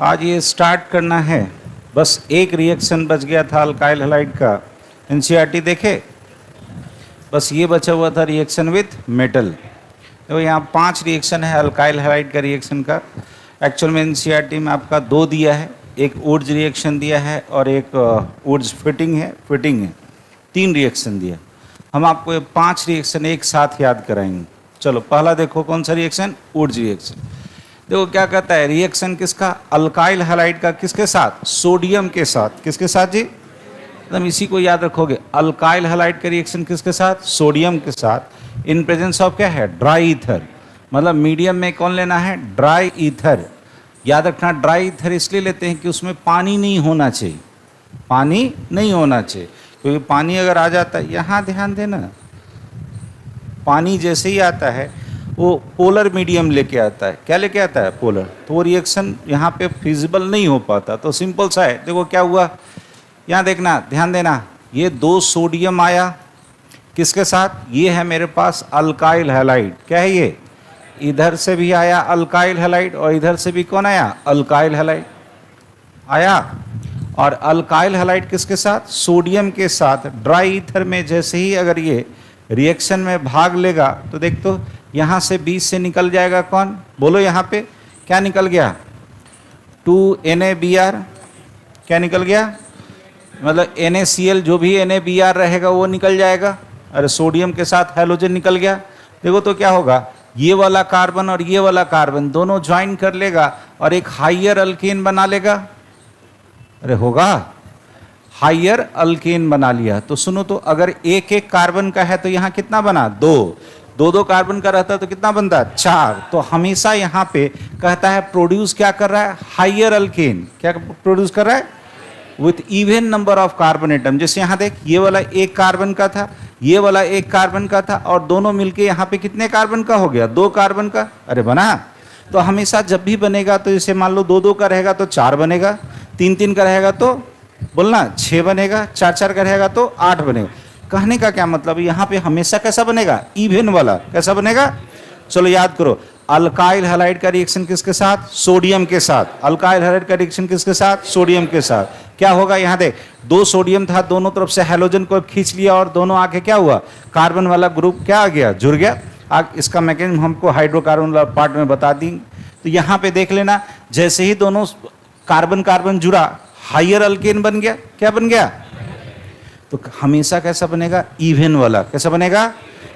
आज ये स्टार्ट करना है। बस एक रिएक्शन बच गया था अल्काइल हैलाइड का, एनसीईआरटी देखे, बस ये बचा हुआ था रिएक्शन विथ मेटल। तो यहाँ 5 रिएक्शन है अल्काइल हैलाइड का रिएक्शन का। एक्चुअल में एनसीईआरटी में आपका 2 दिया है, एक वुड्स रिएक्शन दिया है और एक वुड्स फिटिंग है 3 रिएक्शन दिया। हम आपको ये 5 रिएक्शन एक साथ याद कराएंगे। चलो पहला देखो, कौन सा रिएक्शन? Wurtz reaction. देखो क्या कहता है, रिएक्शन किसका? अल्काइल हैलाइड का। किसके साथ? सोडियम के साथ। किसके साथ जी? एकदम इसी को याद रखोगे। अल्काइल हैलाइड का रिएक्शन किसके साथ? सोडियम के साथ। इन प्रेजेंस ऑफ क्या है? Dry ether. मतलब मीडियम में कौन लेना है? Dry ether. याद रखना, ड्राई ईथर इसलिए लेते हैं कि उसमें पानी नहीं होना चाहिए, पानी नहीं होना चाहिए, क्योंकि पानी अगर आ जाता है, यहाँ ध्यान देना, पानी जैसे ही आता है वो पोलर मीडियम लेके आता है। क्या लेके आता है? पोलर। तो वो रिएक्शन यहाँ पे फिजिबल नहीं हो पाता। तो सिंपल सा है, देखो क्या हुआ, यहाँ देखना, ध्यान देना, ये 2 सोडियम आया किसके साथ? ये है मेरे पास अल्काइल हैलाइड। क्या है ये? इधर से भी आया अल्काइल हैलाइड और इधर से भी कौन आया? अल्काइल हैलाइड आया। और अल्काइल हैलाइड किसके साथ? सोडियम के साथ। ड्राई ईथर में जैसे ही अगर ये रिएक्शन में भाग लेगा तो देख, तो यहाँ से बीच से निकल जाएगा कौन? बोलो यहाँ पे क्या निकल गया? 2NaBr। क्या निकल गया? मतलब NaCl, जो भी NaBr रहेगा वो निकल जाएगा। अरे सोडियम के साथ हैलोजन निकल गया। देखो तो क्या होगा, ये वाला कार्बन और ये वाला कार्बन दोनों ज्वाइन कर लेगा और एक हाइयर अल्केन बना लेगा। अरे होगा, हाइयर अल्केन बना लिया। तो सुनो, तो अगर एक एक कार्बन का है तो यहाँ कितना बना? 2 कार्बन का रहता है तो कितना बनता है? 4। तो हमेशा यहाँ पे कहता है प्रोड्यूस क्या कर रहा है? Higher alkane. क्या प्रोड्यूस कर रहा है? With even number of carbon atom. जैसे यहाँ देख, ये वाला 1 कार्बन का था, ये वाला 1 कार्बन का था, और दोनों मिलके यहाँ पे कितने कार्बन का हो गया? 2 कार्बन का। अरे बना। तो हमेशा जब भी बनेगा तो जैसे मान लो 2 का रहेगा तो 4 बनेगा, 3 का रहेगा तो बोलना 6 बनेगा, 4 का रहेगा तो 8 बनेगा। कहने का क्या मतलब, यहाँ पे हमेशा कैसा बनेगा? इवन वाला। कैसा बनेगा? चलो याद करो, अल्काइल हैलाइड का रिएक्शन किसके साथ? सोडियम के साथ। अल्काइल हैलाइड का रिएक्शन किसके साथ? सोडियम के साथ। क्या होगा? यहाँ देख, 2 सोडियम था, दोनों तरफ से हैलोजन को खींच लिया और दोनों आके क्या हुआ? कार्बन वाला ग्रुप क्या आ गया? जुड़ गया। आग इसका मैकेनिज्म हमको हाइड्रोकार्बन वाला पार्ट में बता दी। तो यहाँ पे देख लेना, जैसे ही दोनों कार्बन कार्बन जुड़ा, हाइयर अल्केन बन गया। क्या बन गया? तो हमेशा कैसा बनेगा? इवन वाला। कैसा बनेगा?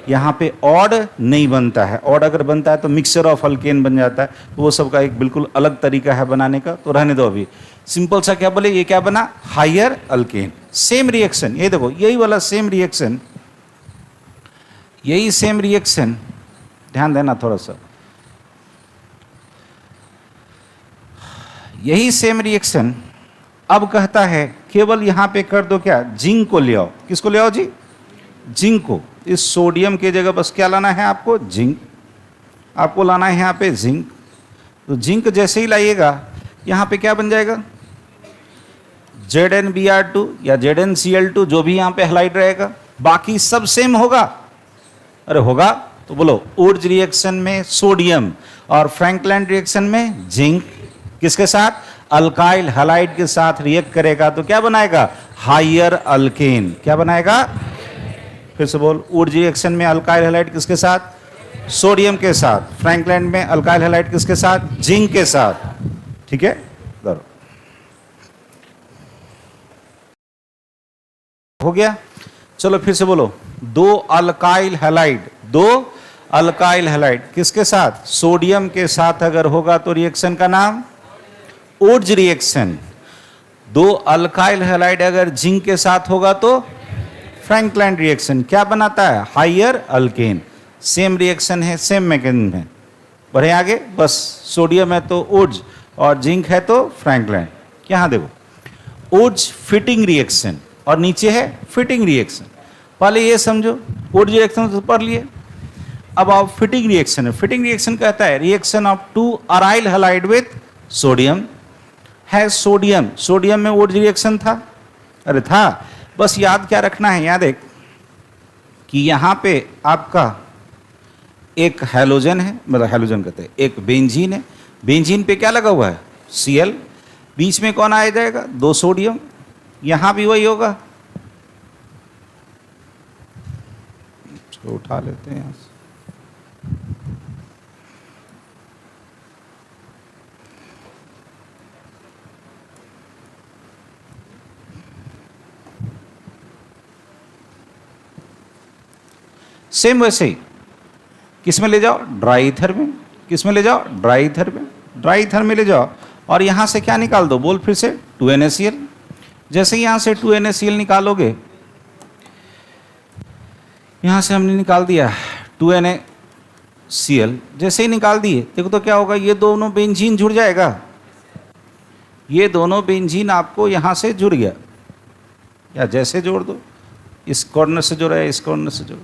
यहाँ पे ऑड नहीं बनता है। ऑड अगर बनता है तो मिक्सचर ऑफ अल्केन बन जाता है। तो वो सबका एक बिल्कुल अलग तरीका है बनाने का, तो रहने दो अभी। सिंपल सा क्या बोले, ये क्या बना? Higher alkane. सेम रिएक्शन, ये देखो, यही वाला सेम रिएक्शन, यही सेम रिएक्शन, ध्यान देना थोड़ा सा, यही सेम रिएक्शन अब कहता है केवल यहाँ पे कर दो क्या? जिंक को ले आओ। किसको ले आओ जी? जिंक को। इस सोडियम की जगह बस क्या लाना है आपको? जिंक। आपको लाना है यहाँ पे जिंक। तो जिंक जैसे ही लाइएगा, यहाँ पे क्या बन जाएगा? ZnBr2 या ZnCl2, जो भी यहाँ पे हैलाइड रहेगा। बाकी सब सेम होगा। अरे होगा तो बोलो, वुड्स रिएक्शन में सोडियम और फ्रैंकलैंड रिएक्शन में जिंक। किसके साथ? अल्काइल हैलाइड के साथ रिएक्ट करेगा तो क्या बनाएगा? Higher alkane. क्या बनाएगा? फिर से बोल, वुड्स रिएक्शन में अल्काइल हैलाइड किसके साथ? सोडियम के साथ। फ्रैंकलैंड में अल्काइल हैलाइड किसके साथ? जिंक के साथ। ठीक है, करो, हो गया। चलो फिर से बोलो, 2 अल्काइल हैलाइड किसके साथ? सोडियम के साथ अगर होगा तो रिएक्शन का नाम वुड्स रिएक्शन। 2 अल्काइल हैलाइड अगर जिंक के साथ होगा तो फ्रैंकलैंड रिएक्शन। क्या बनाता है? Higher alkane. सेम रिएक्शन है, सेम मैकेनिज्म है। बढ़े आगे, बस सोडियम है तो वुड्स और जिंक है तो फ्रैंकलैंड। यहाँ देखो, वुड्स फिटिंग रिएक्शन और नीचे है फिटिंग रिएक्शन। पहले ये समझो, वुड्स रिएक्शन तो पढ़ लिए, अब आप फिटिंग रिएक्शन है। फिटिंग रिएक्शन कहता है reaction of 2 aryl halide with sodium. है सोडियम, सोडियम में वुड्स रिएक्शन था। अरे था, बस याद क्या रखना है, याद एक कि यहाँ पे आपका एक हैलोजन है, मतलब हैलोजन कहते हैं, एक बेंजीन है। बेंजीन पे क्या लगा हुआ है? Cl। बीच में कौन आ जाएगा, 2 सोडियम, यहां भी वही होगा। इसको उठा लेते हैं यहां से। सेम वैसे ही किस में ले जाओ, ड्राई ईथर में, किस में ले जाओ, ड्राई ईथर में, ड्राई ईथर में ले जाओ और यहां से क्या निकाल दो, बोल फिर से 2NaCl। जैसे ही यहां से 2NaCl निकालोगे, यहां से हमने निकाल दिया 2NaCl, जैसे ही निकाल दिए देखो तो क्या होगा, ये दोनों बेंजीन जुड़ जाएगा, ये दोनों बेंजीन आपको यहां से जुड़ गया, या जैसे जोड़ दो, इस कॉर्नर से जोड़ा है, इस कॉर्नर से जोड़,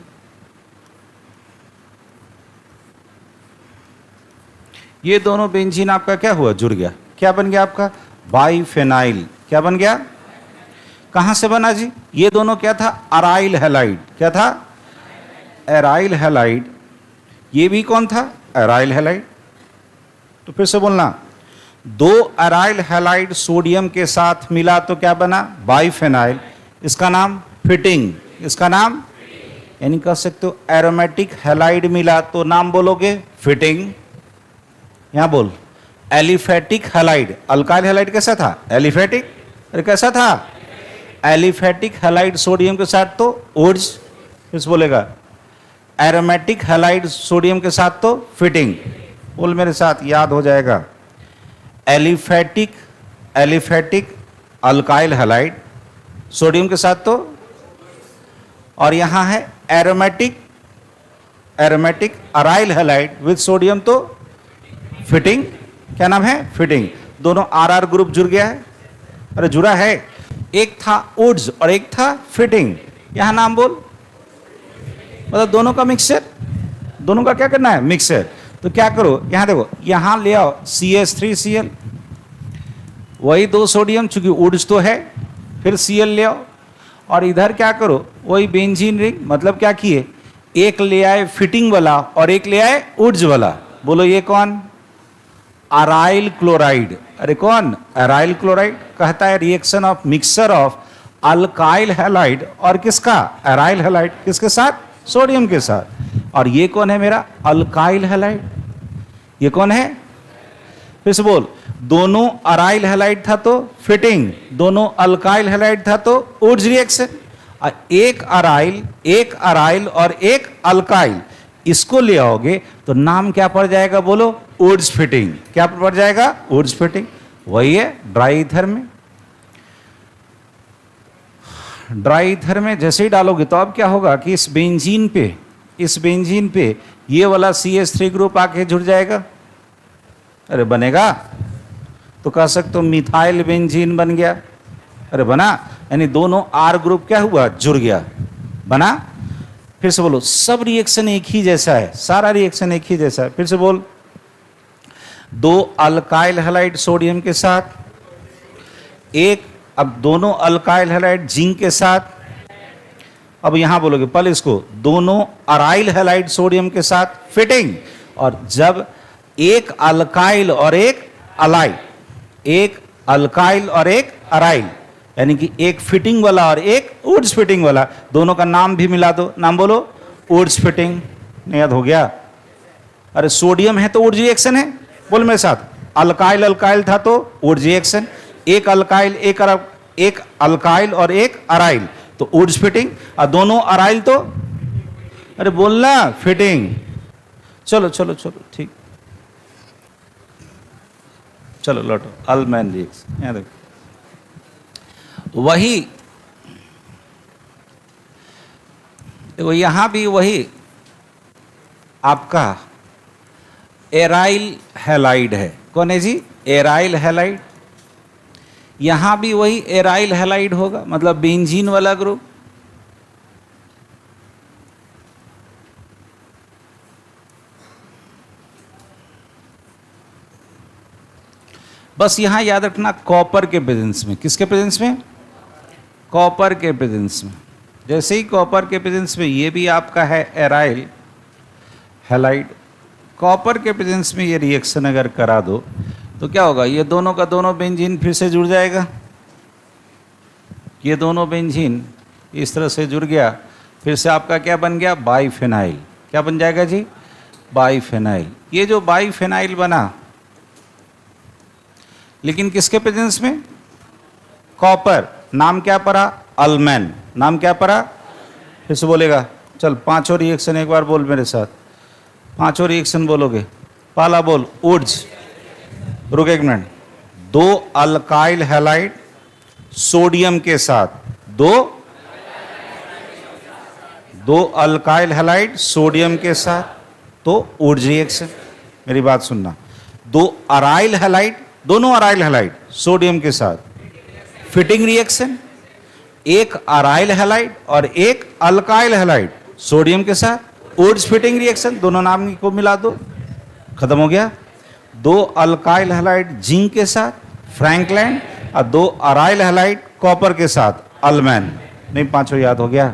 ये दोनों बेंजीन आपका क्या हुआ, जुड़ गया। क्या बन गया आपका, बाइफेनाइल। क्या बन गया, कहां से बना जी, ये दोनों क्या था, अराइल हैलाइड। क्या था, एराइल हैलाइड। ये भी कौन था, एराइल हैलाइड। तो फिर से बोलना, 2 एराइल हैलाइड सोडियम के साथ मिला तो क्या बना, बाइफेनाइल। इसका नाम फिटिंग, इसका नाम, यानी कह सकते हो एरोमेटिक हैलाइड मिला तो नाम बोलोगे फिटिंग। यहां बोल, एलिफेटिक हैलाइड, अल्काइल हैलाइड कैसा था, एलिफेटिक। अरे कैसा था, एलिफेटिक हैलाइड सोडियम के साथ तो ओड्स, किस बोलेगा, एरोमेटिक हैलाइड सोडियम के साथ तो फिटिंग। बोल मेरे साथ, याद हो जाएगा, aliphatic, aliphatic alkyl halide sodium के साथ तो, और यहां है aromatic, aromatic aryl halide with sodium तो फिटिंग। क्या नाम है, फिटिंग। दोनों RR ग्रुप जुड़ गया है, अरे जुड़ा है, एक था वुड्स और एक था फिटिंग। यहां नाम बोल, मतलब दोनों का मिक्सचर, दोनों का क्या करना है, मिक्सचर। तो क्या करो, यहां देखो, यहां ले आओ CH3Cl, वही 2 सोडियम, चूंकि वुड्स तो है, फिर Cl ले आओ, और इधर क्या करो, वही बेंजीन रिंग, मतलब क्या किए, एक ले आए फिटिंग वाला और एक ले आए वुड्स वाला। बोलो ये कौन, अराइल क्लोराइड। अरे कौन, अराइल क्लोराइड। कहता है reaction of mixture of alkyl halide और किसका, अराइल हैलाइड, किसके साथ, सोडियम के साथ। और ये कौन है मेरा, अल्काइल हैलाइड। ये कौन है, फिर से बोल, दोनों अराइल हैलाइड था तो फिटिंग, दोनों अल्काइल हैलाइड था तो वुड्स रिएक्शन। एक अराइल और एक अल्काइल, इसको ले आओगे तो नाम क्या पड़ जाएगा, बोलो वुड्स फिटिंग। क्या पड़ जाएगा, वुड्स फिटिंग। वही है ड्राई ईथर में, ड्राई ईथर में जैसे ही डालोगे तो अब क्या होगा कि इस बेंजीन पे ये वाला CH3 ग्रुप आके जुड़ जाएगा। अरे बनेगा, तो कह सकते हो मिथाइल बेंजीन बन गया। अरे बना, यानी दोनों R ग्रुप क्या हुआ, जुड़ गया, बना। फिर से बोलो, सब रिएक्शन एक ही जैसा है, सारा रिएक्शन एक ही जैसा है। फिर से बोल, 2 अल्काइल हैलाइड सोडियम के साथ, एक, अब दोनों अल्काइल हैलाइड जिंक के साथ, अब यहां बोलोगे पहले इसको, दोनों अराइल हैलाइड सोडियम के साथ फिटिंग। और जब एक अल्काइल और एक अलाइल, एक अल्काइल और एक अराइल, यानी कि एक फिटिंग वाला और एक वुड्स फिटिंग वाला, दोनों का नाम भी मिला दो, नाम बोलो वुड्स फिटिंग। नहीं याद हो गया, अरे सोडियम है तो वुड्स रिएक्शन है, बोल मेरे साथ, अल्काइल अल्काइल था तो वुड्स रिएक्शन, एक अल्काइल एक अल्काइल और एक अराइल तो वुड्स फिटिंग, और दोनों अराइल तो, अरे बोलना फिटिंग। चलो चलो चलो ठीक, चलो लौटो, अल्मैन रिएक्शन। यहाँ देखो, वही देखो, यहां भी वही आपका एराइल हैलाइड है। कौन है जी, एराइल हैलाइड। यहां भी वही एराइल हैलाइड होगा, मतलब बेंजीन वाला ग्रुप। बस यहां याद रखना, कॉपर के प्रेजेंस में, किसके प्रेजेंस में, कॉपर के प्रेजेंस में। जैसे ही कॉपर के प्रेजेंस में, ये भी आपका है एराइल हैलाइड, कॉपर के प्रेजेंस में ये रिएक्शन अगर करा दो तो क्या होगा, ये दोनों का दोनों बेंजीन फिर से जुड़ जाएगा, ये दोनों बेंजीन इस तरह से जुड़ गया, फिर से आपका क्या बन गया, बाइफेनाइल। क्या बन जाएगा जी, बाइफेनाइल। ये जो बाइफेनाइल बना, लेकिन किसके प्रेजेंस में, कॉपर। नाम क्या पड़ा, अल्मेन। नाम क्या पड़ा, फिर से बोलेगा, चल पांचों रिएक्शन एक बार बोल मेरे साथ, पांचों रिएक्शन बोलोगे। पहला बोल, उड्स, रुक एक मिनट, 2 अल्काइल हैलाइड सोडियम के साथ, दो अल्काइल हैलाइड सोडियम के साथ, तो उड्स रिएक्शन। मेरी बात सुनना, 2 अराइल हैलाइड, दोनों अराइल हैलाइड सोडियम के साथ, फिटिंग रिएक्शन। एक अराइल हैलाइड और एक अल्काइल हैलाइड सोडियम के साथ, उड्स फिटिंग रिएक्शन। दोनों नाम को मिला दो, खत्म हो गया। 2 अल्काइल हैलाइड जिंक के साथ, फ्रैंकलैंड, और 2 अराइल हैलाइड कॉपर के साथ, अल्मेन। नहीं, पांचों याद हो गया,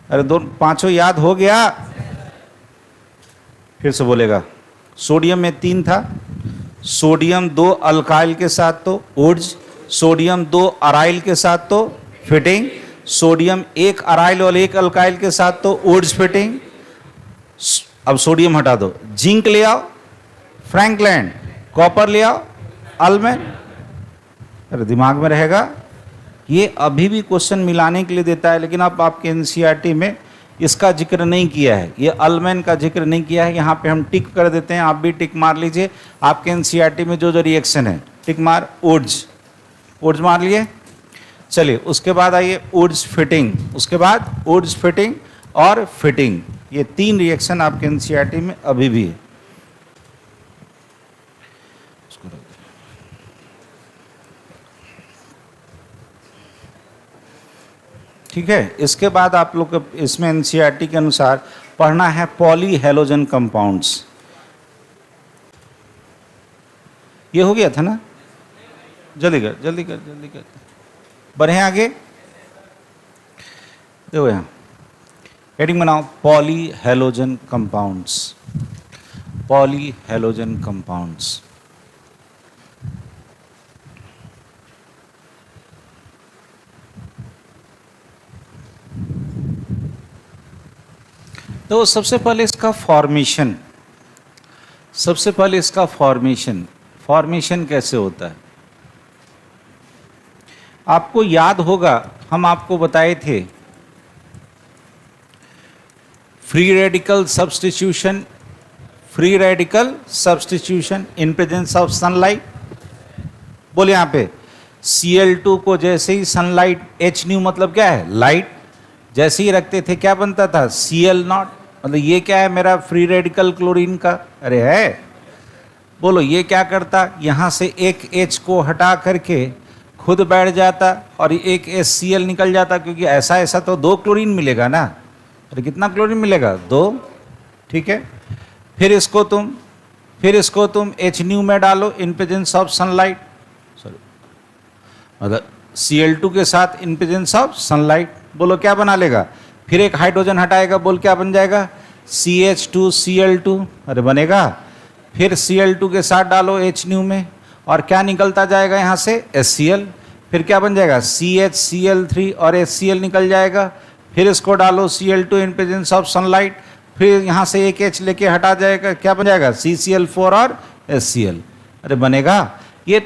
अरे दो पांचों याद हो गया। फिर से बोलेगा, सोडियम में 3 था, सोडियम 2 अल्काइल के साथ तो उड्स, सोडियम 2 अराइल के साथ तो फिटिंग, सोडियम 1 अराइल और 1 अल्काइल के साथ तो उड्स फिटिंग। अब सोडियम हटा दो, जिंक ले आओ, फ्रैंकलैंड, कॉपर ले आओ, अल्मेन। अरे दिमाग में रहेगा। ये अभी भी क्वेश्चन मिलाने के लिए देता है, लेकिन अब आपके एनसीईआरटी में इसका जिक्र नहीं किया है, ये अल्मेन का जिक्र नहीं किया है। यहाँ पे हम टिक कर देते हैं, आप भी टिक मार लीजिए। आपके एनसीईआरटी में जो जो रिएक्शन है, टिक मार, उड्स, उड्स मार लिए। चलिए उसके बाद आइए उड्स फिटिंग, उसके बाद उड्स फिटिंग और फिटिंग। ये 3 रिएक्शन आपके एनसीईआरटी में अभी भी है। ठीक है, इसके बाद आप लोग को इसमें एनसीईआरटी के अनुसार पढ़ना है पॉली हैलोजन कंपाउंड्स। ये हो गया था ना, जल्दी कर जल्दी कर जल्दी कर, बढ़े आगे। देखो यहाँ हेडिंग बनाओ, poly halogen compounds, poly halogen compounds. तो सबसे पहले इसका फॉर्मेशन, सबसे पहले इसका फॉर्मेशन कैसे होता है आपको याद होगा, हम आपको बताए थे free radical substitution, free radical substitution in presence of sunlight. बोले यहाँ पे Cl2 को जैसे ही सनलाइट, H न्यू मतलब क्या है, लाइट, जैसे ही रखते थे क्या बनता था, Cl0। मतलब ये क्या है, मेरा फ्री रेडिकल क्लोरीन का, अरे है, बोलो ये क्या करता, यहाँ से एक H को हटा करके खुद बैठ जाता और एक HCl निकल जाता, क्योंकि ऐसा ऐसा तो 2 क्लोरीन मिलेगा ना। अरे कितना क्लोरीन मिलेगा, 2, ठीक है। फिर इसको तुम H न्यू में डालो in presence of sunlight, sorry मतलब Cl2 के साथ इन प्रेजेंस ऑफ सनलाइट, बोलो क्या बना लेगा, फिर एक हाइड्रोजन हटाएगा, बोल क्या बन जाएगा, CH2Cl2, अरे बनेगा। फिर Cl2 के साथ डालो H न्यू में और क्या निकलता जाएगा यहाँ से, HCl, फिर क्या बन जाएगा, CHCl3 और HCl निकल जाएगा। फिर इसको डालो Cl2 in presence of sunlight, फिर यहाँ से एक H लेके हटा जाएगा, क्या बन जाएगा, CCl4 और HCl, अरे बनेगा। ये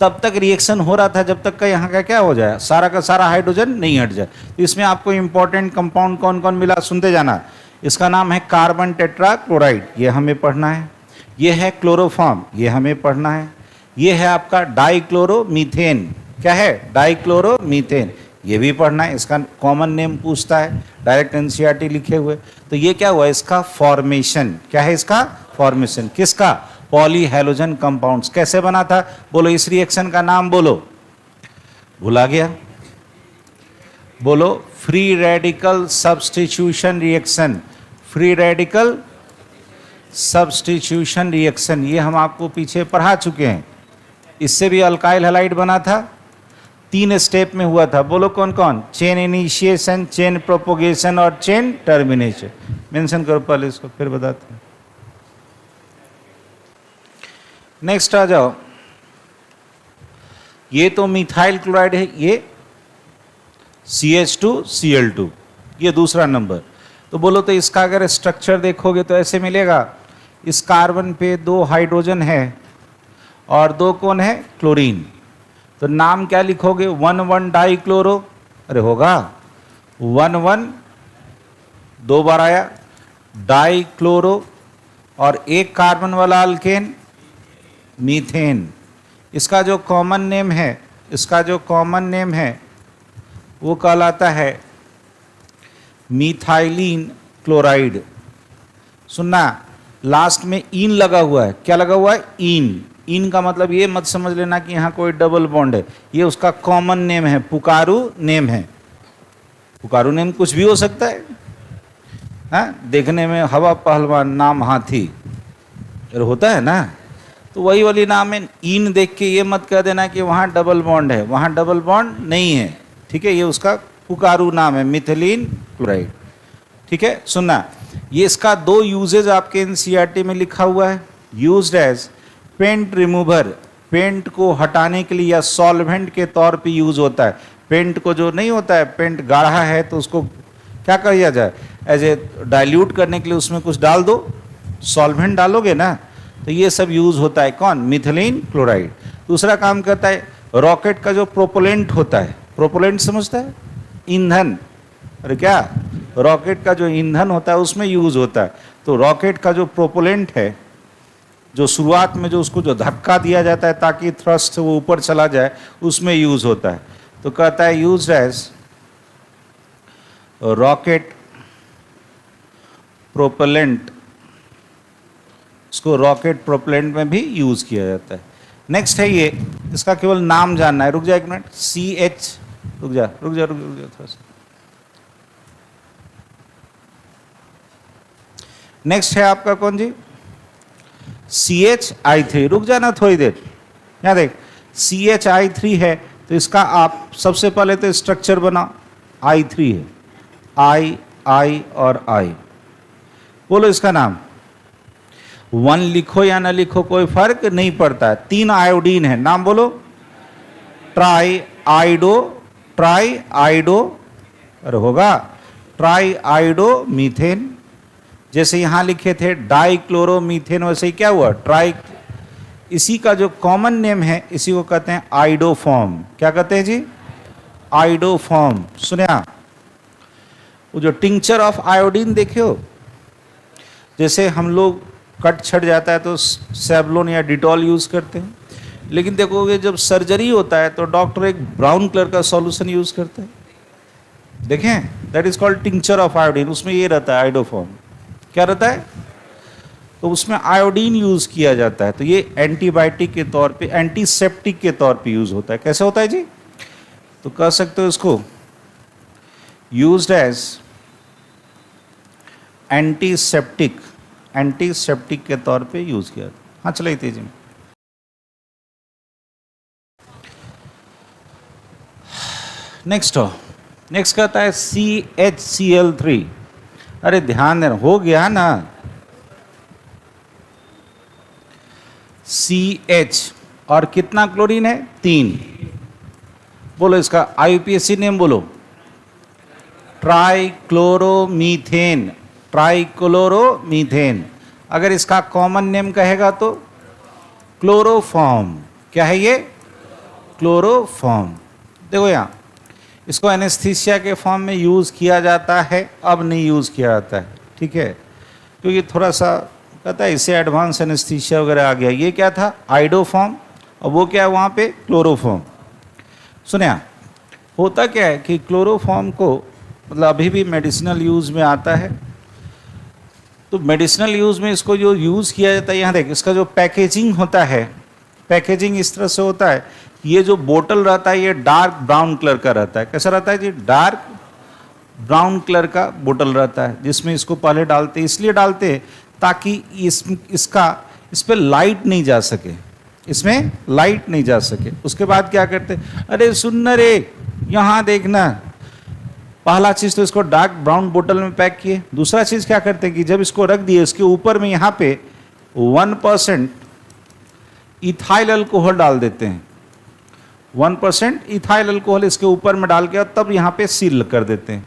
तब तक रिएक्शन हो रहा था जब तक का यहाँ का क्या हो जाए, सारा का सारा हाइड्रोजन नहीं हट जाए। तो इसमें आपको इंपॉर्टेंट कंपाउंड कौन कौन मिला सुनते जाना। इसका नाम है कार्बन टेट्राक्लोराइड, ये हमें पढ़ना है। ये है क्लोरोफॉर्म, ये हमें पढ़ना है। ये है आपका डाइक्लोरोमीथेन, क्या है, डाइक्लोरोमीथेन, ये भी पढ़ना है। इसका कॉमन नेम पूछता है, डायरेक्ट एनसीईआरटी लिखे हुए। तो ये क्या हुआ, इसका फॉर्मेशन, क्या है इसका फॉर्मेशन, किसका, पॉली हैलोजन कंपाउंड्स। कैसे बना था, बोलो इस रिएक्शन का नाम बोलो, भुला गया, बोलो free radical substitution reaction, free radical substitution reaction. ये हम आपको पीछे पढ़ा चुके हैं। इससे भी अल्काइल हैलाइड बना था, 3 स्टेप में हुआ था, बोलो कौन कौन, चेन इनिशिएशन, चेन प्रोपोगेशन और चेन टर्मिनेशन। मेंशन करो पहले इसको, फिर बताते हैं। नेक्स्ट आ जाओ, ये तो मिथाइल क्लोराइड है, ये CH2Cl2, ये दूसरा नंबर। तो बोलो तो इसका अगर स्ट्रक्चर देखोगे तो ऐसे मिलेगा, इस कार्बन पे 2 हाइड्रोजन है और 2 कौन है, क्लोरीन। तो नाम क्या लिखोगे, 1,1 डाइक्लोरो, अरे होगा 1,1 2 बार आया डाइक्लोरो, और एक कार्बन वाला अल्केन मीथेन। इसका जो कॉमन नेम है, इसका जो कॉमन नेम है वो कहलाता है मिथाइलिन क्लोराइड। सुनना, लास्ट में इन लगा हुआ है, क्या लगा हुआ है, इन। इन का मतलब ये मत समझ लेना कि यहाँ कोई डबल बॉन्ड है, ये उसका कॉमन नेम है, पुकारू नेम है। पुकारू नेम कुछ भी हो सकता है, हाँ? देखने में हवा पहलवान, नाम हाथी, अरे होता है ना, तो वही वाली नाम है। इन देख के ये मत कह देना कि वहाँ डबल बॉन्ड है, वहाँ डबल बॉन्ड नहीं है, ठीक है? ये उसका पुकारू नाम है, मिथिलीन क्लोराइड, ठीक है? सुनना, ये इसका 2 यूजेज आपके एनसीईआरटी में लिखा हुआ है। Used as paint remover, paint को हटाने के लिए या सॉल्वेंट के तौर पे यूज होता है। पेंट को जो नहीं होता है, पेंट गाढ़ा है तो उसको क्या किया जाए, एज ए डाइल्यूट करने के लिए उसमें कुछ डाल दो, सॉल्वेंट डालोगे ना, तो ये सब यूज होता है। कौन, मिथिलीन क्लोराइड। दूसरा काम करता है, रॉकेट का जो प्रोपोलेंट होता है, प्रोपोलेंट समझता है, ईंधन, अरे क्या, रॉकेट का जो ईंधन होता है उसमें यूज होता है। तो रॉकेट का जो प्रोपोलेंट है, जो शुरुआत में जो उसको जो धक्का दिया जाता है ताकि थ्रस्ट वो ऊपर चला जाए, उसमें यूज होता है। तो कहता है यूज्ड एज रॉकेट प्रोपेलेंट, इसको रॉकेट प्रोपेलेंट में भी यूज किया जाता है। नेक्स्ट है ये, इसका केवल नाम जानना है, रुक जा एक मिनट, CH, रुक जा थोड़ा सा। नेक्स्ट है आपका कौन जी, CHI3, रुक जाना थोड़ी देर, यहाँ देख CHI3 है, तो इसका आप सबसे पहले तो स्ट्रक्चर बना, I3 है, I और I, बोलो इसका नाम। 1 लिखो या ना लिखो कोई फर्क नहीं पड़ता है, 3 आयोडीन है, नाम बोलो, ट्राई आइडो, अरे होगा ट्राई आइडो मीथेन। जैसे यहाँ लिखे थे डाइक्लोरोमीथेन, वैसे ही क्या हुआ, ट्राई। इसी का जो कॉमन नेम है, इसी को कहते हैं आइडोफॉर्म। क्या कहते हैं जी, आइडोफॉर्म। सुनिया, वो जो टिंचर ऑफ आयोडीन देखे हो, जैसे हम लोग कट छट जाता है तो सेवलोन या डिटॉल यूज करते हैं, लेकिन देखोगे जब सर्जरी होता है तो डॉक्टर एक ब्राउन कलर का सॉल्यूशन यूज करता है, देखें, that is called tincture of iodine. उसमें ये रहता है आइडोफॉर्म, क्या रहता है, तो उसमें आयोडीन यूज किया जाता है। तो ये एंटीबायोटिक के तौर पे, एंटीसेप्टिक के तौर पे यूज होता है। कैसे होता है जी, तो कह सकते हो इसको यूज्ड एज एंटीसेप्टिक, एंटीसेप्टिक के तौर पे यूज किया। हाँ चलिए तेजी में, नेक्स्ट कहता है CHCl3। अरे ध्यान देना, हो गया ना, CH और कितना क्लोरीन है, 3। बोलो इसका IUPAC नेम बोलो, ट्राइक्लोरोमीथेन, ट्राइक्लोरोमीथेन। अगर इसका कॉमन नेम कहेगा तो क्लोरोफॉर्म। क्या है ये, क्लोरोफॉर्म। देखो यहाँ, इसको एनेस्थीसिया के फॉर्म में यूज़ किया जाता है, अब नहीं यूज़ किया जाता है, ठीक है, क्योंकि थोड़ा सा कहता है इससे एडवांस एनेस्थीसिया वगैरह आ गया। ये क्या था, आइडोफॉर्म, और वो क्या है वहाँ पे, क्लोरोफॉर्म। सुनिया, होता क्या है कि क्लोरोफॉर्म को मतलब अभी भी मेडिसिनल यूज़ में आता है। तो मेडिसिनल यूज़ में इसको जो यूज़ किया जाता है, यहाँ देख, इसका जो पैकेजिंग होता है, पैकेजिंग इस तरह से होता है, ये जो बोतल रहता है ये डार्क ब्राउन कलर का रहता है। कैसा रहता है जी, डार्क ब्राउन कलर का बोतल रहता है, जिसमें इसको पहले डालते, इसलिए डालते ताकि इस पे लाइट नहीं जा सके, इसमें लाइट नहीं जा सके। उसके बाद क्या करते, अरे सुन रे, यहाँ देखना, पहला चीज़ तो इसको डार्क ब्राउन बोतल में पैक किए। दूसरा चीज़ क्या करते हैं कि जब इसको रख दिए, इसके ऊपर में यहाँ पे 1% इथाइल अल्कोहल डाल देते हैं, 1% इथाइल अल्कोहल इसके ऊपर में डाल के और तब यहाँ पे सील कर देते हैं।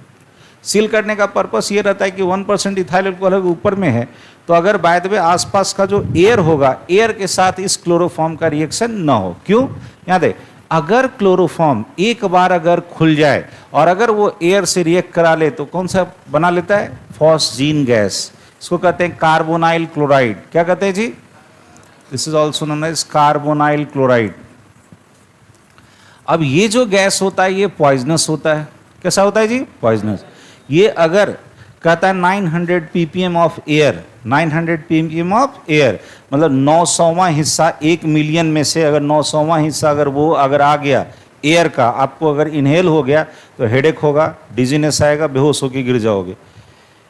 सील करने का पर्पस ये रहता है कि 1% इथाइल अल्कोहल ऊपर में है, तो अगर बाय द वे आसपास का जो एयर होगा, एयर के साथ इस क्लोरोफॉर्म का रिएक्शन ना हो। क्यों? यहाँ देख, अगर क्लोरोफॉर्म एक बार अगर खुल जाए और अगर वो एयर से रिएक्ट करा ले तो कौन सा बना लेता है? Phosgene gas. इसको कहते हैं कार्बोनाइल क्लोराइड। क्या कहते हैं जी? This is also known as carbonyl chloride. अब ये जो गैस होता है ये पॉइजनस होता है। कैसा होता है जी? पॉइजनस। ये अगर कहता है 900 ppm of air, 900 ppm of air मतलब 900वां हिस्सा 1 मिलियन में से अगर 900वां हिस्सा अगर वो अगर आ गया एयर का, आपको अगर इनहेल हो गया तो हेडेक होगा, डिजीनेस आएगा, बेहोश होकर गिर जाओगे।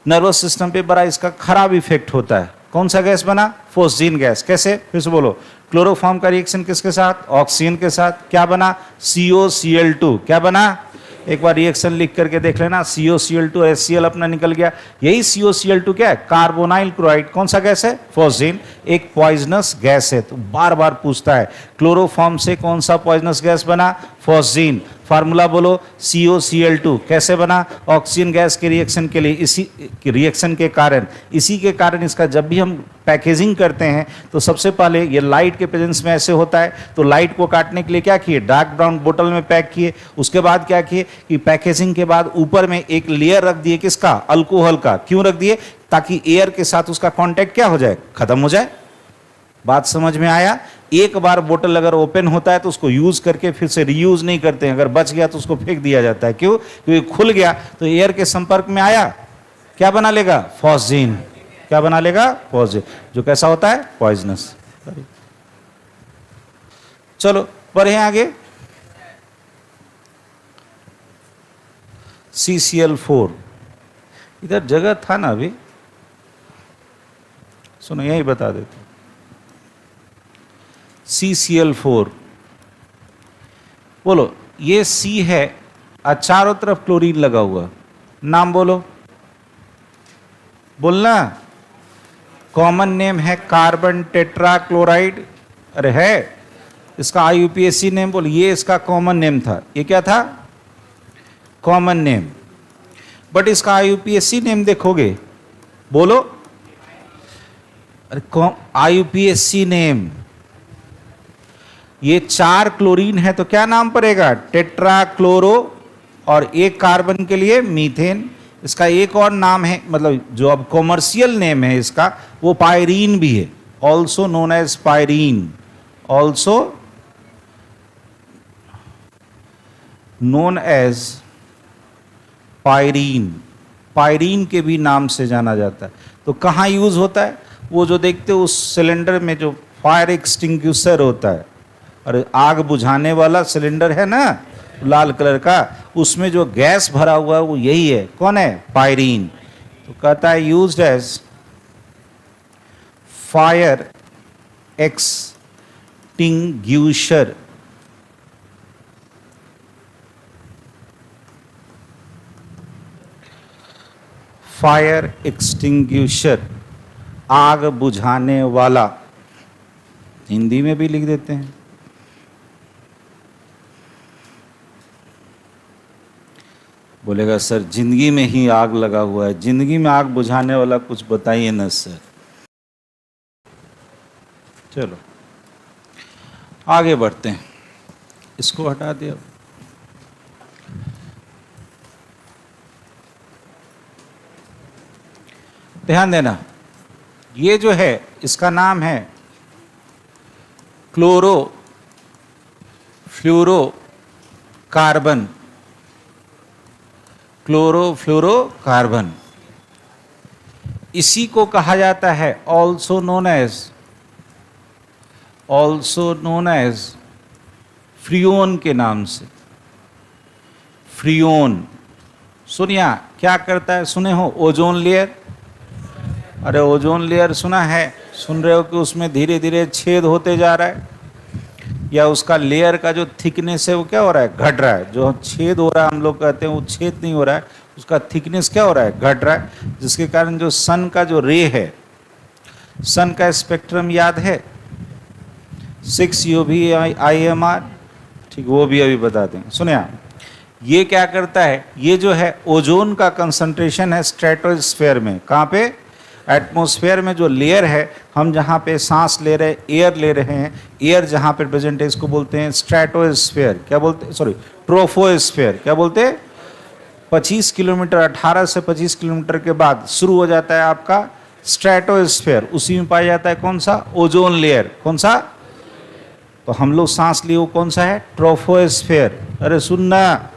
नर्वस सिस्टम पे बड़ा इसका खराब इफेक्ट होता है। कौन सा गैस बना? Phosgene gas. कैसे? फिर से बोलो। क्लोरोफॉर्म का रिएक्शन किसके साथ? ऑक्सीजन के साथ। क्या बना? COCl2। क्या बना? एक बार रिएक्शन लिख करके देख लेना। COCl2 HCl अपना निकल गया। यही COCl2 क्या है? Carbonyl chloride. कौन सा गैस है? फोस्जीन। एक पॉइजनस गैस है। तो बार बार पूछता है क्लोरोफॉर्म से कौन सा पॉइजनस गैस बना? फोस्जीन। फार्मूला बोलो। COCl2 कैसे बना? ऑक्सीजन गैस के रिएक्शन के लिए, इसी रिएक्शन के कारण, इसी के कारण इसका जब भी हम पैकेजिंग करते हैं तो सबसे पहले ये लाइट के प्रेजेंस में ऐसे होता है, तो लाइट को काटने के लिए क्या किए? डार्क ब्राउन बोतल में पैक किए। उसके बाद क्या किए कि पैकेजिंग के बाद ऊपर में एक लेयर रख दिए। किसका? अल्कोहल का। क्यों रख दिए? ताकि एयर के साथ उसका कांटेक्ट क्या हो जाए? खत्म हो जाए। बात समझ में आया? एक बार बोतल अगर ओपन होता है तो उसको यूज करके फिर से रीयूज नहीं करते हैं। अगर बच गया तो उसको फेंक दिया जाता है। क्यों? क्योंकि खुल गया तो एयर के संपर्क में आया, क्या बना लेगा? फॉस्जीन। क्या बना लेगा? फॉस्जीन, जो कैसा होता है? पॉइजनस। चलो बढ़े आगे। CCl4। इधर जगह था ना अभी, सुनो यही बता देते। CCl4 बोलो। ये C है और चारों तरफ क्लोरीन लगा हुआ। नाम बोलो, बोलना। कॉमन नेम है कार्बन टेट्राक्लोराइड। अरे है, इसका IUPAC नेम बोलो। ये इसका कॉमन नेम था। ये क्या था? Common name. बट इसका IUPAC नेम देखोगे, बोलो। अरे IUPAC नेम, ये 4 क्लोरीन है तो क्या नाम पड़ेगा? टेट्राक्लोरो, और एक कार्बन के लिए मीथेन। इसका एक और नाम है, मतलब जो अब कॉमर्शियल नेम है इसका, वो पायरीन भी है। Also known as pyrene. Also known as pyrene. Pyrene के भी नाम से जाना जाता है। तो कहाँ यूज होता है? वो जो देखते हो उस सिलेंडर में जो फायर एक्सटिंग्विशर होता है, और आग बुझाने वाला सिलेंडर है ना लाल कलर का, उसमें जो गैस भरा हुआ है वो यही है। कौन है? पायरीन। तो कहता है used as fire extinguisher. Fire extinguisher, आग बुझाने वाला। हिंदी में भी लिख देते हैं। बोलेगा सर जिंदगी में ही आग लगा हुआ है, जिंदगी में आग बुझाने वाला कुछ बताइए ना सर। चलो आगे बढ़ते हैं। इसको हटा दिया। ध्यान देना, ये जो है इसका नाम है क्लोरो फ्लोरो कार्बन। क्लोरोफ्लोरोकार्बन, इसी को कहा जाता है ऑल्सो नोन एज फ्रियोन के नाम से। फ्रियोन सुनिया क्या करता है? सुने हो? Ozone layer. अरे ओजोन लेयर सुना है? सुन रहे हो कि उसमें धीरे धीरे छेद होते जा रहा है, या उसका लेयर का जो थिकनेस है वो क्या हो रहा है? घट रहा है। जो छेद हो रहा है हम लोग कहते हैं वो छेद नहीं हो रहा है, उसका थिकनेस क्या हो रहा है? घट रहा है। जिसके कारण जो सन का जो रे है, सन का स्पेक्ट्रम याद है? 6 यूवी IMR, ठीक, वो भी अभी बताते हैं। सुनिए आप, ये क्या करता है, ये जो है ओजोन का कंसंट्रेशन है स्ट्रेटोस्फेयर में। कहाँ पे? एटमॉस्फेयर में जो लेयर है, हम जहाँ पे सांस ले रहे हैं, एयर ले रहे हैं, एयर जहाँ पे प्रेजेंट है, इसको बोलते हैं स्ट्रेटोस्फेयर। क्या बोलते हैं? Sorry, troposphere. क्या बोलते हैं? 25 किलोमीटर, 18 से 25 किलोमीटर के बाद शुरू हो जाता है आपका स्ट्रेटोस्फेयर। उसी में पाया जाता है कौन सा? Ozone layer. कौन सा? तो हम लोग सांस लिए वो कौन सा है? ट्रोफोस्फेयर। अरे सुनना,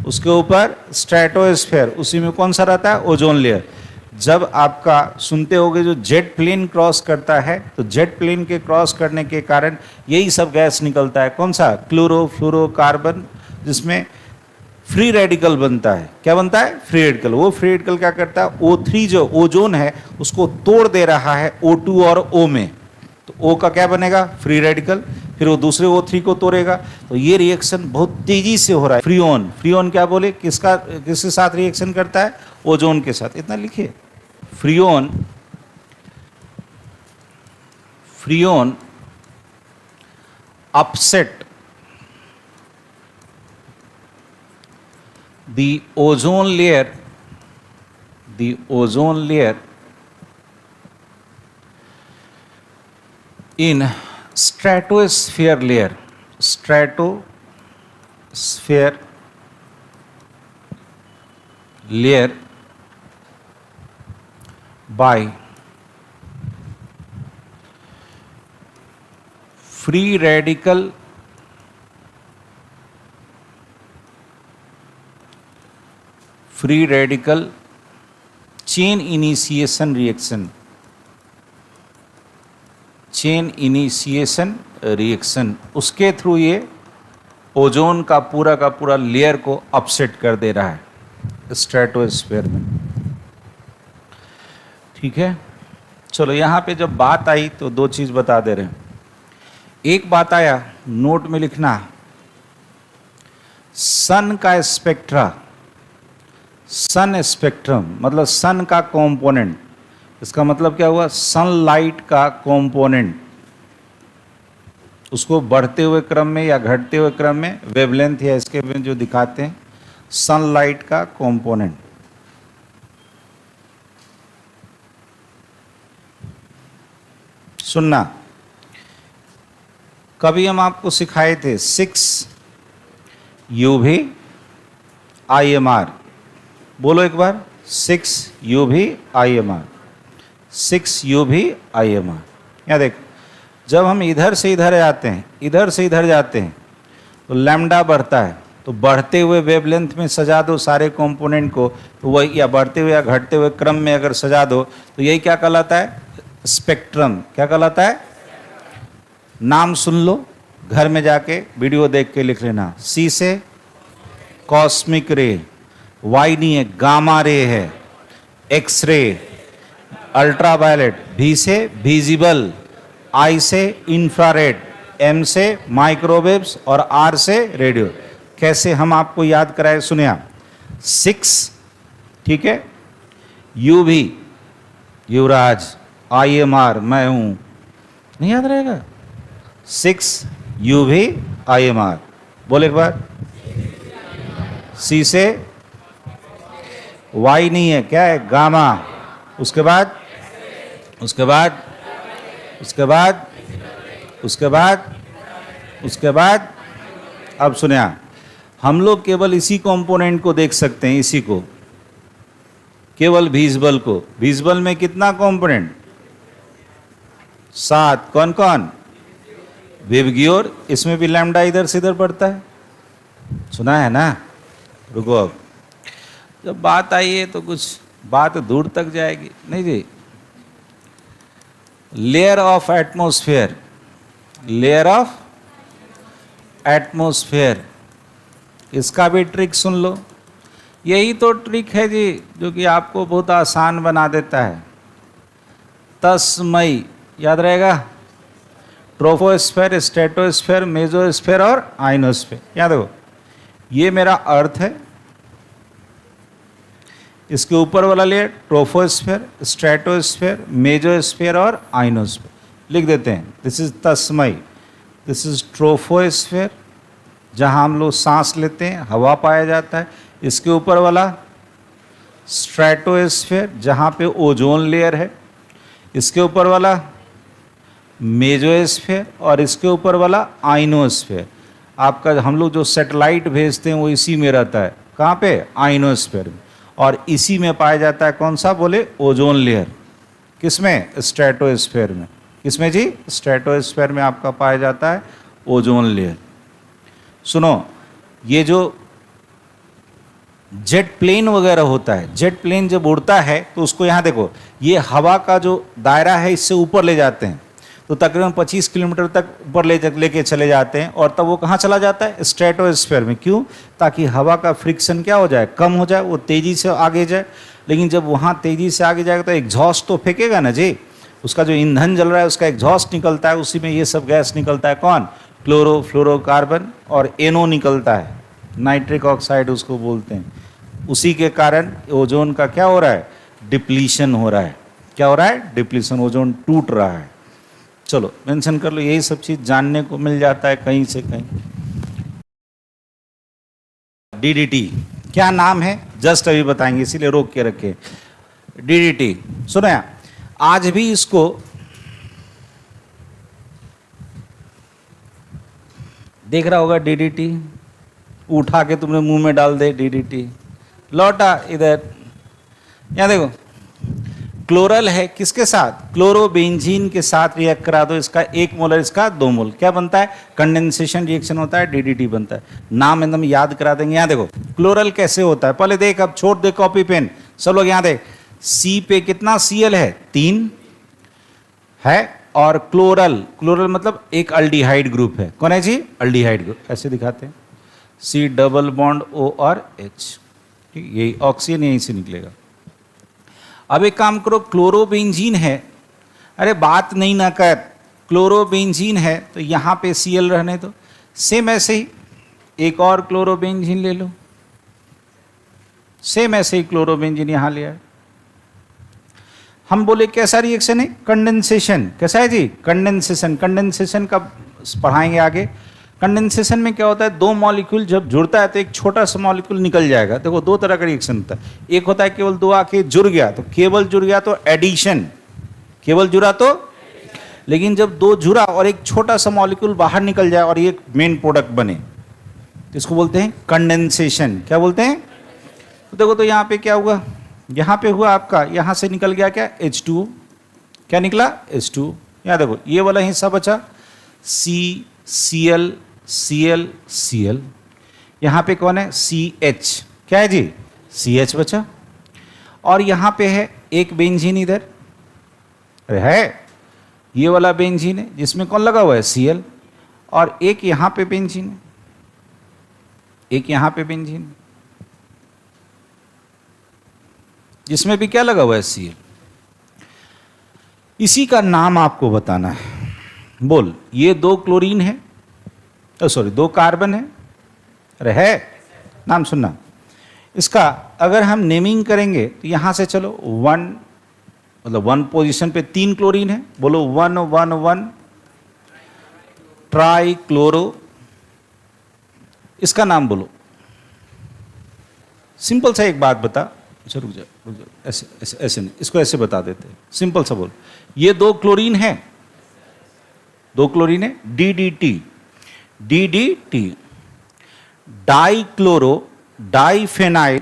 उसके ऊपर स्ट्रेटोस्फेयर, उसी में कौन सा रहता है? Ozone layer. जब आपका सुनते होगे जो जेट प्लेन क्रॉस करता है, तो जेट प्लेन के क्रॉस करने के कारण यही सब गैस निकलता है। कौन सा? क्लोरोफ्लोरोकार्बन, जिसमें फ्री रेडिकल बनता है। क्या बनता है? Free radical. वो फ्री रेडिकल क्या करता है? O3 जो ओजोन है उसको तोड़ दे रहा है O2 और O में, तो O का क्या बनेगा? Free radical. फिर वो दूसरे O3 को तोड़ेगा, तो ये रिएक्शन बहुत तेजी से हो रहा है। फ्रीऑन, फ्रीऑन क्या बोले, किसके साथ रिएक्शन करता है? ओजोन के साथ। इतना लिखिए, freon, freon upset the ozone layer, the ozone layer in stratosphere layer, stratosphere layer by free radical chain initiation reaction, chain initiation reaction, उसके थ्रू ये ओजोन का पूरा लेयर को अपसेट कर दे रहा है स्ट्रेटोस्फेयर में। ठीक है, चलो यहाँ पे जब बात आई तो दो चीज़ बता दे रहे हैं। एक बात आया, नोट में लिखना, सन का स्पेक्ट्रा, सन स्पेक्ट्रम मतलब सन का कंपोनेंट। इसका मतलब क्या हुआ? सनलाइट का कंपोनेंट, उसको बढ़ते हुए क्रम में या घटते हुए क्रम में वेवलेंथ या इसके में जो दिखाते हैं, सनलाइट का कंपोनेंट। सुनना, कभी हम आपको सिखाए थे 6 UV IMR। बोलो एक बार, 6 UV IMR, 6 UV IMR। यहाँ देख, जब हम इधर से इधर जाते हैं, इधर से इधर जाते हैं, तो लैम्डा बढ़ता है। तो बढ़ते हुए वेवलेंथ में सजा दो सारे कंपोनेंट को, तो वही, या बढ़ते हुए या घटते हुए क्रम में अगर सजा दो, तो यही क्या कहलाता है? स्पेक्ट्रम। क्या कहलाता है? नाम सुन लो, घर में जाके वीडियो देख के लिख लेना। C से कॉस्मिक रे, वाई नहीं है, गामा रे है, एक्स रे, अल्ट्रावायलेट, भी से विजिबल, आई से इंफ्रारेड, एम से माइक्रोवेव्स और आर से रेडियो। कैसे हम आपको याद कराए, सुनिए आप। 6, ठीक है, UV युवराज, IMR मैं हूं, नहीं याद रहेगा? 6 UV IMR, बोले एक बार। C से वाई नहीं है, क्या है? गामा। उसके बाद उसके बाद उसके बाद उसके बाद उसके बाद अब सुनिए, हम लोग केवल इसी कंपोनेंट को देख सकते हैं, इसी को, केवल विजिबल को। विजिबल में कितना कंपोनेंट? 7। कौन कौन? विबग्योर, इसमें भी लैम्डा इधर से इधर बढ़ता है, सुना है ना? रुको, अब जब बात आई है तो कुछ बात दूर तक जाएगी नहीं जी। Layer of atmosphere, layer of atmosphere, इसका भी ट्रिक सुन लो। यही तो ट्रिक है जी जो कि आपको बहुत आसान बना देता है। तस्मय, याद रहेगा? ट्रोफोस्फेयर, स्ट्रेटोस्फेयर, मेसोस्फेयर और आइनोस्फेयर। याद हो, ये मेरा अर्थ है, इसके ऊपर वाला लेयर ट्रोफोस्फेयर, स्ट्रेटोस्फेयर, मेसोस्फेयर और आइनोस्फेयर लिख देते हैं। दिस इज तस्मय। दिस इज ट्रोफोस्फेयर, जहां हम लोग सांस लेते हैं, हवा पाया जाता है। इसके ऊपर वाला स्ट्रेटोस्फेयर, जहां पे ओजोन लेयर है। इसके ऊपर वाला मेजोस्फेयर, और इसके ऊपर वाला आइनोस्फेयर। आपका हम लोग जो सैटेलाइट भेजते हैं वो इसी में रहता है, कहाँ पे? आइनोस्फेयर में। और इसी में पाया जाता है कौन सा? बोले ओजोन लेयर। किसमें? स्ट्रेटोस्फेयर में। किसमें जी? स्ट्रेटोस्फेयर में आपका पाया जाता है ओजोन लेयर। सुनो, ये जो जेट प्लेन वगैरह होता है, जेट प्लेन जब उड़ता है तो उसको यहाँ देखो, ये हवा का जो दायरा है इससे ऊपर ले जाते हैं, तो तकरीबन 25 किलोमीटर तक ऊपर लेके चले जाते हैं, और तब वो कहाँ चला जाता है? स्ट्रेटोस्फेयर में। क्यों? ताकि हवा का फ्रिक्शन क्या हो जाए? कम हो जाए, वो तेज़ी से आगे जाए। लेकिन जब वहाँ तेज़ी से आगे जाएगा तो एग्जॉस्ट तो फेंकेगा ना जी, उसका जो ईंधन जल रहा है उसका एग्जॉस्ट निकलता है, उसी में ये सब गैस निकलता है। कौन? क्लोरोफ्लोरोकार्बन, और एनो निकलता है, नाइट्रिक ऑक्साइड उसको बोलते हैं। उसी के कारण ओजोन का क्या हो रहा है? डिप्लीशन हो रहा है। क्या हो रहा है? डिप्लीशन, ओजोन टूट रहा है। चलो मेंशन कर लो, यही सब चीज जानने को मिल जाता है कहीं से कहीं। डीडीटी क्या नाम है? जस्ट अभी बताएंगे, इसीलिए रोक के रखे। डीडीटी सुनो यार, आज भी इसको देख रहा होगा। डीडीटी उठा के तुमने मुंह में डाल दे, डीडीटी लौटा इधर। यहां देखो, क्लोरल है, किसके साथ? क्लोरोबेंजीन के साथ रिएक्ट करा दो, इसका 1 मोलर, इसका 2 मोल, क्या बनता है? कंडेंसेशन रिएक्शन होता है, डीडीटी बनता है। नाम एकदम याद करा देंगे। यहाँ देखो क्लोरल कैसे होता है, पहले देख, अब छोड़ दे कॉपी पेन, सब लोग यहाँ देख। सी पे कितना Cl है? 3 है। और क्लोरल मतलब एक अल्डिहाइड ग्रुप है। कौन है जी? Aldehyde group. ऐसे दिखाते हैं, C डबल बॉन्ड O और H, ठीक, यही ऑक्सीजन यहीं से निकलेगा। अब एक काम करो, क्लोरोबेंजीन है, अरे बात नहीं ना कर, क्लोरोबेंजीन है तो यहाँ पे Cl रहने दो। सेम ऐसे ही एक और क्लोरोबेंजीन ले लो, सेम ऐसे ही क्लोरोबेंजीन यहाँ ले आए। हम बोले कैसा रिएक्शन है? कंडेंसेशन। कैसा है जी? कंडेंसेशन। कंडेंसेशन का पढ़ाएंगे आगे। कंडेंसेशन में क्या होता है? 2 मॉलिक्यूल जब जुड़ता है तो एक छोटा सा मॉलिक्यूल निकल जाएगा। देखो 2 तरह का रिएक्शन होता है, एक होता है केवल 2 आके जुड़ गया, तो केवल जुड़ गया तो एडिशन, केवल जुड़ा तो। लेकिन जब 2 जुड़ा और एक छोटा सा मॉलिक्यूल बाहर निकल जाए और एक मेन प्रोडक्ट बने, तो इसको बोलते हैं कंडेंसेशन। क्या बोलते हैं? तो देखो, तो यहाँ पे क्या हुआ? यहाँ पे हुआ आपका, यहाँ से निकल गया क्या? H2O। क्या निकला? H2O। यहाँ देखो ये वाला हिस्सा बचा, Cl Cl Cl। यहाँ पे कौन है? CH। क्या है जी? CH बचा। और यहाँ पे है एक बेंजीन इधर, अरे है, ये वाला बेंजीन है जिसमें कौन लगा हुआ है? Cl। और एक यहाँ पे बेंजीन है, एक यहाँ पे बेंजीन है जिसमें भी क्या लगा हुआ है? Cl। इसी का नाम आपको बताना है। बोल, ये 2 क्लोरीन है, सॉरी 2 कार्बन है, अरे है, नाम सुनना। इसका अगर हम नेमिंग करेंगे तो यहां से चलो 1, मतलब 1 पोजीशन पे 3 क्लोरीन है, बोलो 111 ट्राई क्लोरो। इसका नाम बोलो। सिंपल सा एक बात बता, अच्छा रुक जा, ऐसे ऐसे ऐसे नहीं, इसको ऐसे बता देते, सिंपल सा बोल। ये 2 क्लोरीन है, 2 क्लोरीन है, DDT, DDT, dichloro, diphenyl,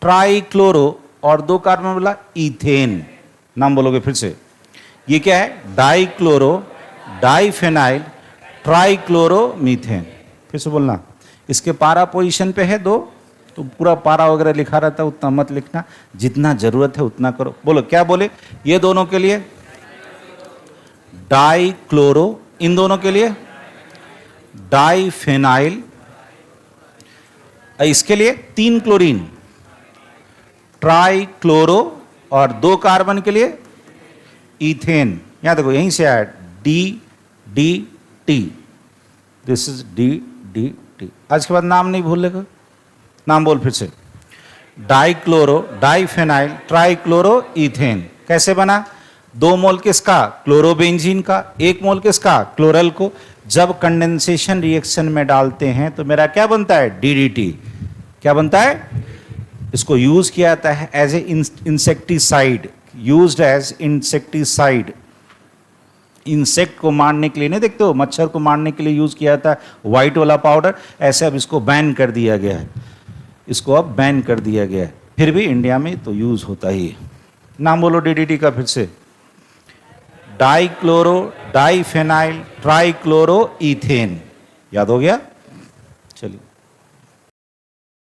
trichloro, और 2 कार्बन बोला इथेन। नाम बोलोगे फिर से, ये क्या है? Dichloro, diphenyl, trichloro methane. फिर से बोलना। इसके पारा पोजीशन पे है 2, तो पूरा पारा वगैरह लिखा रहता है, उतना मत लिखना, जितना जरूरत है उतना करो। बोलो क्या बोले? ये दोनों के लिए डाई क्लोरो, इन दोनों के लिए डाई फेनाइल, इसके लिए 3 क्लोरीन ट्राई क्लोरो, और 2 कार्बन के लिए इथेन। यहां देखो यहीं से आया D D T, this is D D T. आज के बाद नाम नहीं भूलेगा, नाम बोल फिर से। Dichloro, diphenyl, trichloro ethane. कैसे बना? 2 मोल किसका? क्लोरोबेंजीन का, 1 मोल किसका? क्लोरल को। जब कंडेंसेशन रिएक्शन में डालते हैं तो मेरा क्या बनता है, डीडीटी। क्या बनता है, इसको यूज किया जाता है as a insecticide, used as insecticide. Insect को मारने के लिए, नहीं देखते हो, मच्छर को मारने के लिए यूज किया जाता है व्हाइट वाला पाउडर। ऐसे अब इसको बैन कर दिया गया है, इसको अब बैन कर दिया गया है। फिर भी इंडिया में तो यूज होता ही है। नाम बोलो डीडीटी का फिर से, डाइक्लोरो डाइफेनाइल ट्राइक्लोरो इथेन। याद हो गया।